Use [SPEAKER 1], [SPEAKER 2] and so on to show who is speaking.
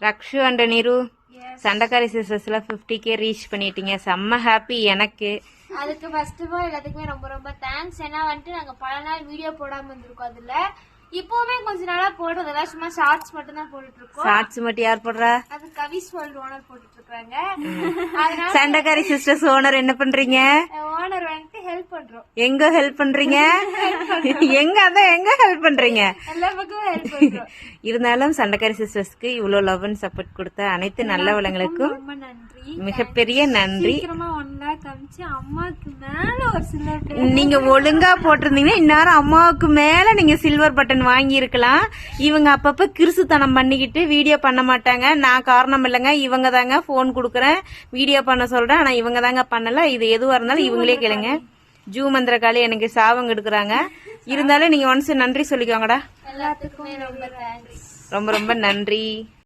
[SPEAKER 1] Rakshu and நிரு சண்டைக்காரி சிஸ்டர்ஸ்ல 50K reach பண்ணிட்டீங்க. செம்ம happy எனக்கு.
[SPEAKER 2] அதுக்கு ஃபர்ஸ்ட் ஆஃப் ஆல் எல்லாத்துக்குமே ரொம்ப ரொம்ப தேங்க்ஸ். ஏன்னா வந்துட்டு நாங்க பல நாள் வீடியோ போடாம இருந்திருக்கோம். அதுல இப்பவுமே கொஞ்ச நாளா போடுறதெல்லாம் சும்மா ஷார்ட்ஸ் மட்டும் தான் போட்டுட்டு இருக்கோம்.
[SPEAKER 1] ஷார்ட்ஸ் மட்டும் யார் போடுறா?
[SPEAKER 2] அது கவிஸ் வேர்ல்ட் ஓனர் போட்டுட்டு இருக்காங்க.
[SPEAKER 1] சண்டைக்காரி சிஸ்டர்ஸ் ஓனர் என்ன பண்றீங்க?
[SPEAKER 2] ஓனர் வந்துட்டு ஹெல்ப் பண்றோம்.
[SPEAKER 1] எங்க ஹெல்ப் பண்றீங்க? எங்க ஹெல்ப் பண்றீங்க?
[SPEAKER 2] எல்லா பக்கமும் ஹெல்ப் பண்றோம்.
[SPEAKER 1] இருந்தாலும் சண்டைக்காரி சிஸ்டர்ஸ்க்கு இவ்வளவு லவ் அண்ட் சப்போர்ட் கொடுத்த அனைத்து நல்ல வளங்களுக்கும்
[SPEAKER 2] ரொம்ப நன்றி,
[SPEAKER 1] மிகப்பெரிய நன்றி.
[SPEAKER 2] சீக்கிரமா 1 lakh காமிச்சு அம்மாக்கு மேல ஒரு சில்வர்.
[SPEAKER 1] நீங்க ஒழுங்கா போட்டிருந்தீங்கன்னா இந்நேரம் அம்மாவுக்கு மேல நீங்க சில்வர் பட்டன் வாங்கி இருக்கலாம். இவங்க அப்பப்ப கிறுசுத்தனம் பண்ணிக்கிட்டு வீடியோ பண்ண மாட்டாங்க. நான் காரணம் இல்லைங்க, இவங்க தாங்க போன் கொடுக்குறேன் வீடியோ பண்ண சொல்றேன், ஆனா இவங்க தாங்க பண்ணல. இது எதுவா இருந்தாலும் இவங்களே கேளுங்க. ஜூ மந்திரகாளி எனக்கு சாபம் எடுக்கிறாங்க. இருந்தாலும் நீங்க ஒன்ஸ் நன்றி சொல்லிக்கோங்கடா.
[SPEAKER 2] எல்லாத்துக்குமே ரொம்ப தேங்க்ஸ்.
[SPEAKER 1] ரொம்ப ரொம்ப நன்றி.